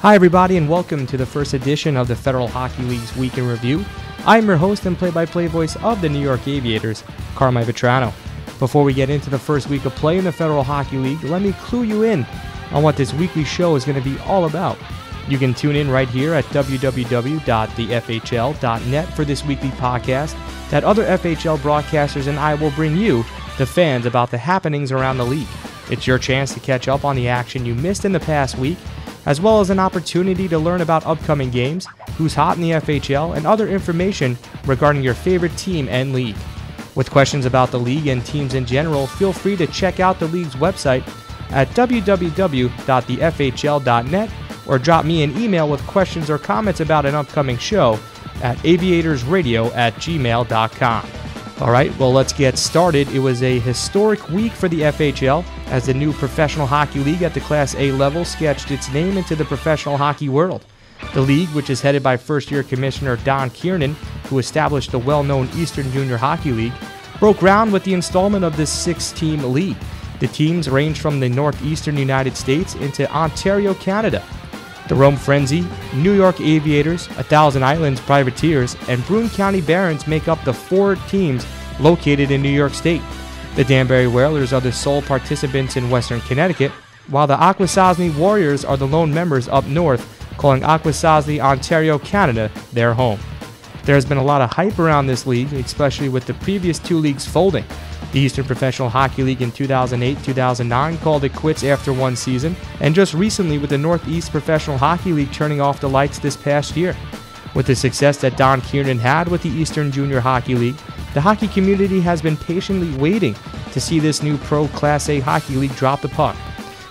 Hi everybody and welcome to the first edition of the Federal Hockey League's Week in Review. I'm your host and play-by-play voice of the New York Aviators, Carmine Vetrano. Before we get into the first week of play in the Federal Hockey League, let me clue you in on what this weekly show is going to be all about. You can tune in right here at www.thefhl.net for this weekly podcast that other FHL broadcasters and I will bring you, the fans, about the happenings around the league. It's your chance to catch up on the action you missed in the past week, as well as an opportunity to learn about upcoming games, who's hot in the FHL, and other information regarding your favorite team and league. With questions about the league and teams in general, feel free to check out the league's website at www.thefhl.net or drop me an email with questions or comments about an upcoming show at aviatorsradio@gmail.com. All right, well, let's get started. It was a historic week for the FHL as the new Professional Hockey League at the Class A level sketched its name into the professional hockey world. The league, which is headed by first-year Commissioner Don Kiernan, who established the well-known Eastern Junior Hockey League, broke ground with the installment of this six-team league. The teams range from the northeastern United States into Ontario, Canada. The Rome Frenzy, New York Aviators, 1000 Islands Privateers, and Broome County Barons make up the four teams located in New York State. The Danbury Whalers are the sole participants in Western Connecticut, while the Akwesasne Warriors are the lone members up north, calling Akwesasne, Ontario, Canada, their home. There has been a lot of hype around this league, especially with the previous two leagues folding. The Eastern Professional Hockey League in 2008-2009 called it quits after one season, and just recently with the Northeast Professional Hockey League turning off the lights this past year. With the success that Don Kiernan had with the Eastern Junior Hockey League, the hockey community has been patiently waiting to see this new pro Class A hockey league drop the puck.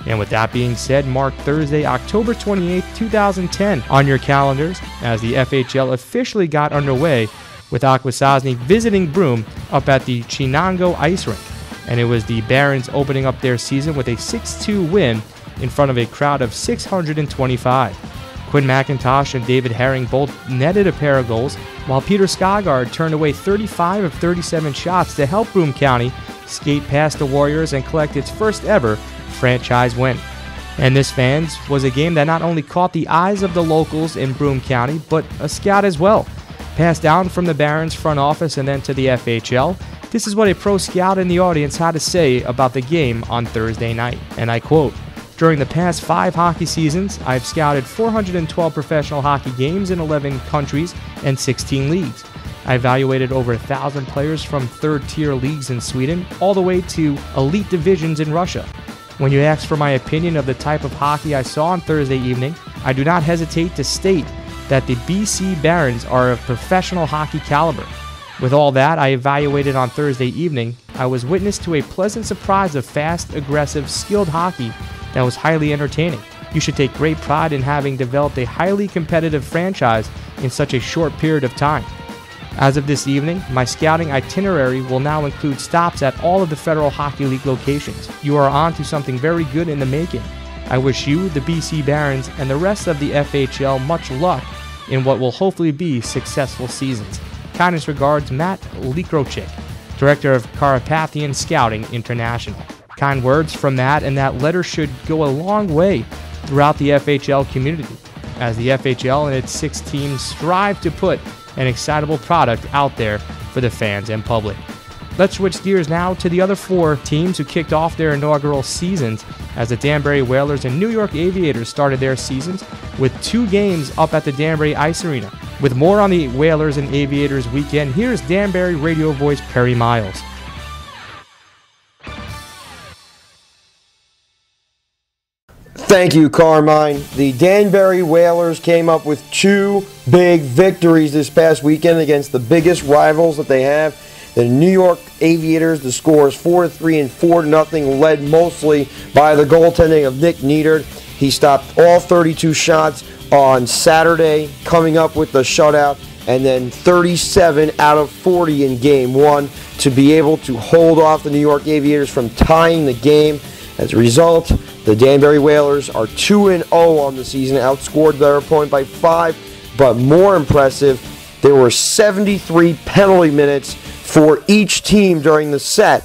And with that being said, mark Thursday, October 28, 2010 on your calendars as the FHL officially got underway with Akwesasne visiting Broome up at the Chenango Ice Rink. And it was the Barons opening up their season with a 6-2 win in front of a crowd of 625. Quinn McIntosh and David Herring both netted a pair of goals, while Peter Skagard turned away 35 of 37 shots to help Broome County skate past the Warriors and collect its first ever franchise win. And this, fans, was a game that not only caught the eyes of the locals in Broome County, but a scout as well. Passed down from the Barons front office and then to the FHL, this is what a pro scout in the audience had to say about the game on Thursday night. And I quote, "During the past 5 hockey seasons, I've scouted 412 professional hockey games in 11 countries and 16 leagues. I evaluated over 1,000 players from third-tier leagues in Sweden all the way to elite divisions in Russia. When you ask for my opinion of the type of hockey I saw on Thursday evening, I do not hesitate to state that the BC Barons are of professional hockey caliber. With all that I evaluated on Thursday evening, I was witness to a pleasant surprise of fast, aggressive, skilled hockey that was highly entertaining. You should take great pride in having developed a highly competitive franchise in such a short period of time. As of this evening, my scouting itinerary will now include stops at all of the Federal Hockey League locations. You are on to something very good in the making. I wish you, the BC Barons, and the rest of the FHL much luck in what will hopefully be successful seasons. Kindest regards, Matt Likrochik, Director of Carpathian Scouting International." Kind words from Matt, and that letter should go a long way throughout the FHL community, as the FHL and its 6 teams strive to put an excitable product out there for the fans and public. Let's switch gears now to the other 4 teams who kicked off their inaugural seasons, as the Danbury Whalers and New York Aviators started their seasons with 2 games up at the Danbury Ice Arena. With more on the Whalers and Aviators weekend, here's Danbury radio voice Perry Miles. Thank you, Carmine. The Danbury Whalers came up with 2 big victories this past weekend against the biggest rivals that they have. The New York Aviators, the score is 4-3 and 4-0, led mostly by the goaltending of Nick Niedert. He stopped all 32 shots on Saturday, coming up with the shutout, and then 37 out of 40 in Game 1 to be able to hold off the New York Aviators from tying the game. As a result, the Danbury Whalers are 2-0 on the season, outscored their opponent by 5, but more impressive, there were 73 penalty minutes for each team during the set,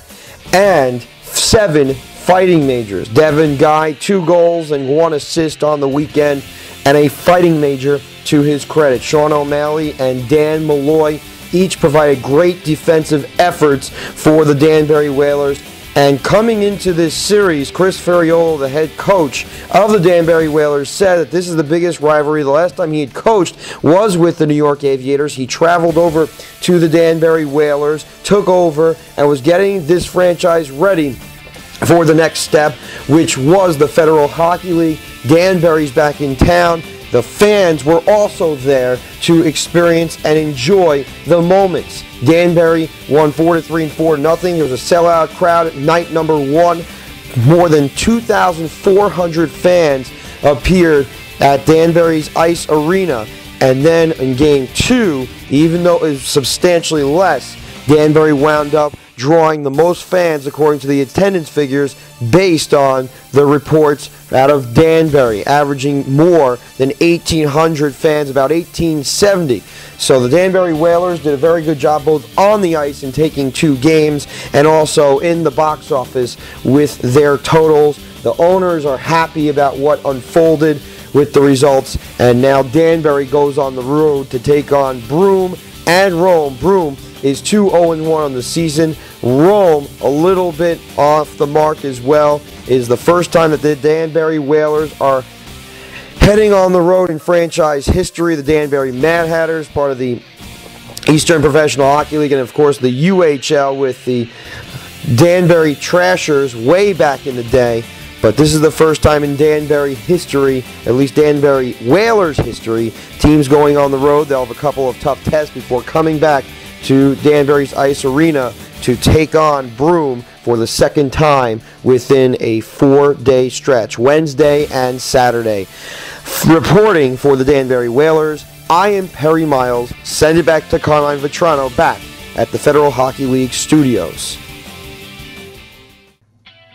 and 7 fighting majors. Devin Guy, 2 goals and 1 assist on the weekend, and a fighting major to his credit. Sean O'Malley and Dan Malloy each provided great defensive efforts for the Danbury Whalers. And coming into this series, Chris Ferriolo, the head coach of the Danbury Whalers, said that this is the biggest rivalry. The last time he had coached was with the New York Aviators. He traveled over to the Danbury Whalers, took over, and was getting this franchise ready for the next step, which was the Federal Hockey League. Danbury's back in town. The fans were also there to experience and enjoy the moments. Danbury won 4-3 and 4-0. There was a sellout crowd at night number 1. More than 2,400 fans appeared at Danbury's Ice Arena. And then in game 2, even though it was substantially less, Danbury wound up drawing the most fans according to the attendance figures based on the reports out of Danbury, averaging more than 1,800 fans, about 1,870. So the Danbury Whalers did a very good job both on the ice in taking 2 games and also in the box office with their totals. The owners are happy about what unfolded with the results, and now Danbury goes on the road to take on Broome and Rome. Broome is 2-0-1 on the season. Rome, a little bit off the mark as well. It is the first time that the Danbury Whalers are heading on the road in franchise history. The Danbury Mad Hatters, part of the Eastern Professional Hockey League, and of course the UHL with the Danbury Trashers way back in the day. But this is the first time in Danbury history, at least Danbury Whalers history, teams going on the road. They'll have a couple of tough tests before coming back to Danbury's Ice Arena to take on Broome for the second time within a 4-day stretch, Wednesday and Saturday. Reporting for the Danbury Whalers, I am Perry Miles. Send it back to Carmine Vetrano back at the Federal Hockey League studios.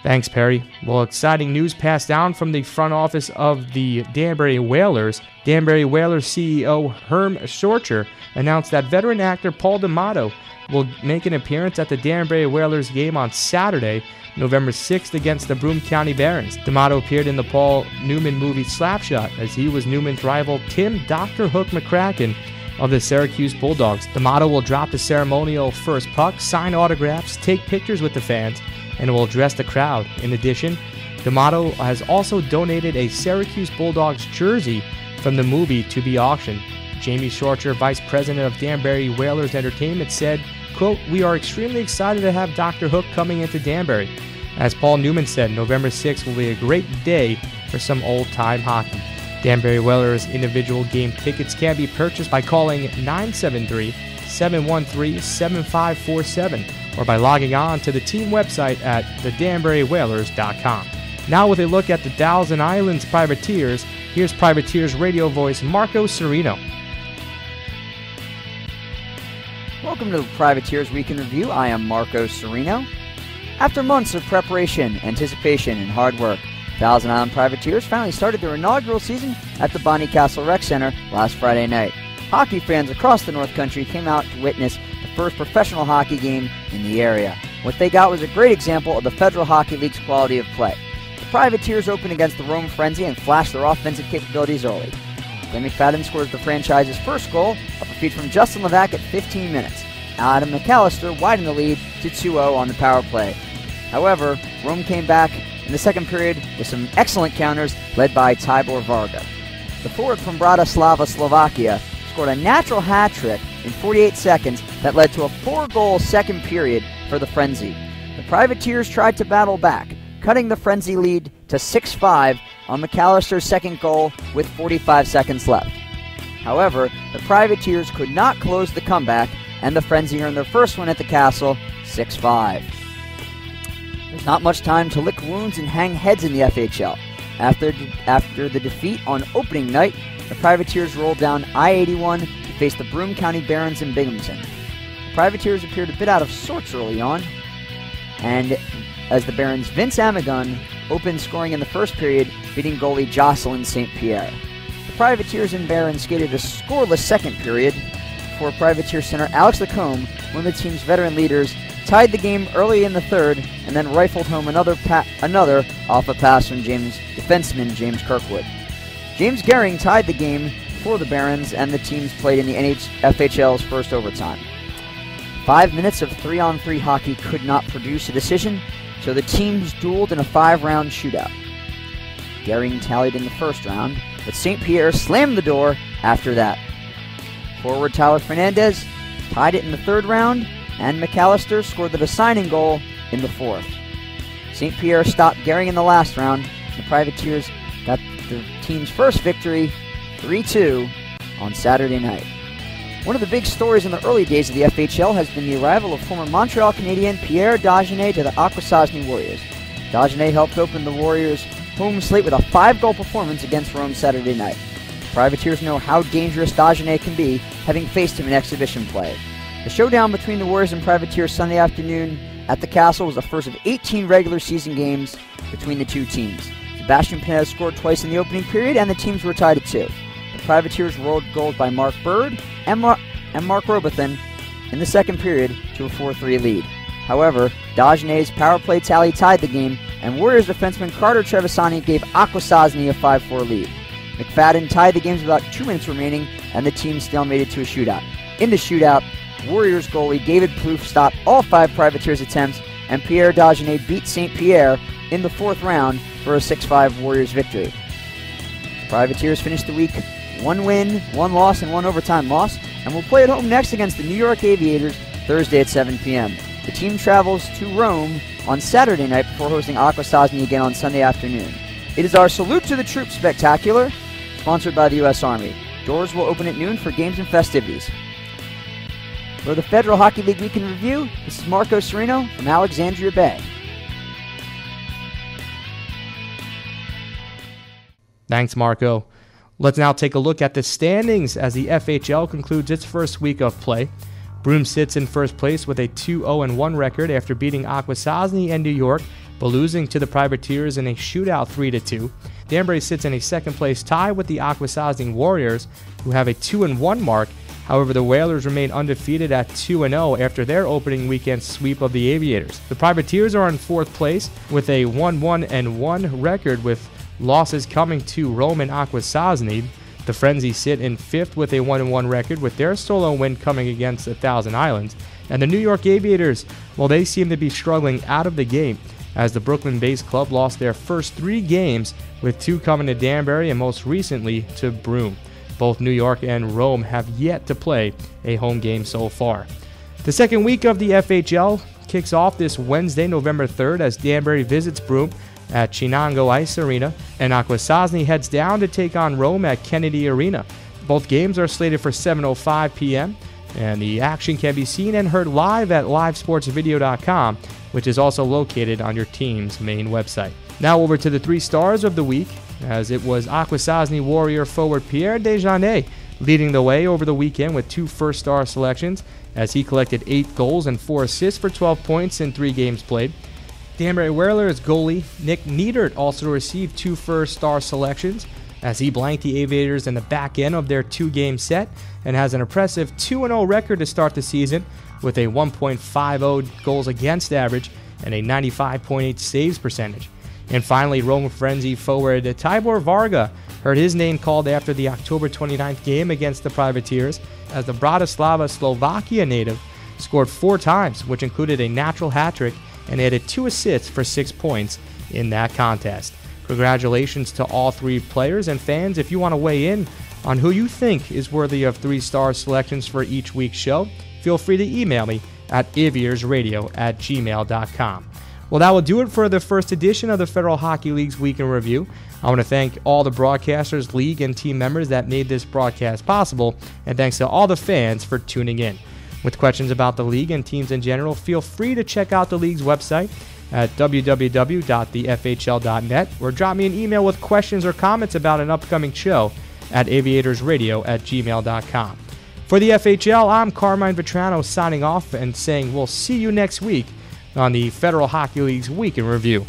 Thanks, Perry. Well, exciting news passed down from the front office of the Danbury Whalers. Danbury Whalers CEO Herm Schorcher announced that veteran actor Paul D'Amato will make an appearance at the Danbury Whalers game on Saturday, November 6th against the Broome County Barons. D'Amato appeared in the Paul Newman movie Slapshot as he was Newman's rival Tim Dr. Hook McCracken of the Syracuse Bulldogs. D'Amato will drop the ceremonial first puck, sign autographs, take pictures with the fans, and will address the crowd. In addition, D'Amato has also donated a Syracuse Bulldogs jersey from the movie to be auctioned. Jamie Schorcher, Vice President of Danbury Whalers Entertainment, said, quote, "We are extremely excited to have Dr. Hook coming into Danbury. As Paul Newman said, November 6th will be a great day for some old-time hockey." Danbury Whalers individual game tickets can be purchased by calling 973-713-7547 or by logging on to the team website at thedanburywhalers.com. Now with a look at the Thousand Islands Privateers, here's Privateers radio voice Marco Ceriona. Welcome to the Privateers Week in Review. I am Marco Ceriona. After months of preparation, anticipation, and hard work, Thousand Island Privateers finally started their inaugural season at the Bonnie Castle Rec Center last Friday night. Hockey fans across the North Country came out to witness the first professional hockey game in the area. What they got was a great example of the Federal Hockey League's quality of play. The Privateers opened against the Rome Frenzy and flashed their offensive capabilities early. Glenn McFadden scores the franchise's first goal off a feed from Justin Levac at 15 minutes. Adam McAllister widened the lead to 2-0 on the power play. However, Rome came back in the second period with some excellent counters led by Tibor Varga. The forward from Bratislava, Slovakia, scored a natural hat trick in 48 seconds that led to a 4-goal second period for the Frenzy. The Privateers tried to battle back, cutting the Frenzy lead to 6-5 on McAllister's second goal with 45 seconds left. However, the Privateers could not close the comeback, and the Frenzy earned their first win at the Castle, 6-5. There's not much time to lick wounds and hang heads in the FHL. After the defeat on opening night, the Privateers rolled down I-81 to face the Broome County Barons in Binghamton. The Privateers appeared a bit out of sorts early on, and as the Barons' Vince Amagun opened scoring in the first period, beating goalie Jocelyn St. Pierre. The Privateers and Barons skated a scoreless second period before Privateer center Alex Lacombe, one of the team's veteran leaders, tied the game early in the third and then rifled home another off a pass from defenseman James Kirkwood. James Gehring tied the game for the Barons, and the teams played in the FHL's first overtime. 5 minutes of 3-on-3 hockey could not produce a decision, so the teams dueled in a 5-round shootout. Gehring tallied in the first round, but St. Pierre slammed the door after that. Forward Tyler Fernandez tied it in the third round, and McAllister scored the deciding goal in the fourth. St. Pierre stopped Gehring in the last round. The Privateers got the team's first victory, 3-2, on Saturday night. One of the big stories in the early days of the FHL has been the arrival of former Montreal Canadian Pierre Dagenais to the Akwesasne Warriors. Dagenais helped open the Warriors' home slate with a 5-goal performance against Rome Saturday night. Privateers know how dangerous Dagenais can be, having faced him in exhibition play. The showdown between the Warriors and Privateers Sunday afternoon at the Castle was the first of 18 regular season games between the two teams. Sebastian Pineda scored twice in the opening period, and the teams were tied at 2. The Privateers rolled goals by Mark Bird and Mark Robathan in the second period to a 4-3 lead. However, Dagenais' power play tally tied the game, and Warriors defenseman Carter Trevisani gave Akwesasne a 5-4 lead. McFadden tied the games with about 2 minutes remaining, and the team stalemated to a shootout. In the shootout, Warriors goalie David Plouffe stopped all 5 Privateers attempts, and Pierre Dagenais beat St. Pierre in the fourth round for a 6-5 Warriors victory. Privateers finished the week 1 win, 1 loss, and 1 overtime loss, and will play at home next against the New York Aviators Thursday at 7 p.m. The team travels to Rome on Saturday night before hosting Akwesasne again on Sunday afternoon. It is our Salute to the Troops Spectacular, sponsored by the U.S. Army. Doors will open at noon for games and festivities. For the Federal Hockey League Week in Review, this is Marco Serino from Alexandria Bay. Thanks, Marco. Let's now take a look at the standings as the FHL concludes its first week of play. Broome sits in first place with a 2-0-1 record after beating Akwesasne and New York, but losing to the Privateers in a shootout 3-2. Danbury sits in a second place tie with the Akwesasne Warriors, who have a 2-1 mark. However, the Whalers remain undefeated at 2-0 after their opening weekend sweep of the Aviators. The Privateers are in fourth place with a 1-1-1 record, with losses coming to Rome and Akwesasne. The Frenzy sit in fifth with a 1-1 record, with their solo win coming against the Thousand Islands. And the New York Aviators, well, they seem to be struggling out of the game, as the Brooklyn-based club lost their first 3 games, with 2 coming to Danbury and most recently to Broome. Both New York and Rome have yet to play a home game so far. The second week of the FHL kicks off this Wednesday, November 3rd, as Danbury visits Broome at Chinango Ice Arena, and Akwesasne heads down to take on Rome at Kennedy Arena. Both games are slated for 7:05 p.m., and the action can be seen and heard live at livesportsvideo.com, which is also located on your team's main website. Now over to the 3 stars of the week, as it was Akwesasne Warrior forward Pierre Dagenais leading the way over the weekend with 2 first-star selections, as he collected 8 goals and 4 assists for 12 points in 3 games played. Danbury Whalers goalie Nick Niedert also received 2 first-star selections, as he blanked the Aviators in the back end of their 2-game set and has an impressive 2-0 record to start the season, with a 1.50 goals against average and a 95.8 saves percentage. And finally, Rome Frenzy forward Tibor Varga heard his name called after the October 29th game against the Privateers, as the Bratislava, Slovakia native scored 4 times, which included a natural hat trick, and added 2 assists for 6 points in that contest. Congratulations to all 3 players, and fans, if you want to weigh in on who you think is worthy of 3-star selections for each week's show, feel free to email me at aviatorsradio@gmail.com. Well, that will do it for the first edition of the Federal Hockey League's Week in Review. I want to thank all the broadcasters, league, and team members that made this broadcast possible, and thanks to all the fans for tuning in. With questions about the league and teams in general, feel free to check out the league's website at www.thefhl.net, or drop me an email with questions or comments about an upcoming show at aviatorsradio@gmail.com. For the FHL, I'm Carmine Vetrano signing off and saying we'll see you next week on the Federal Hockey League's Week in Review.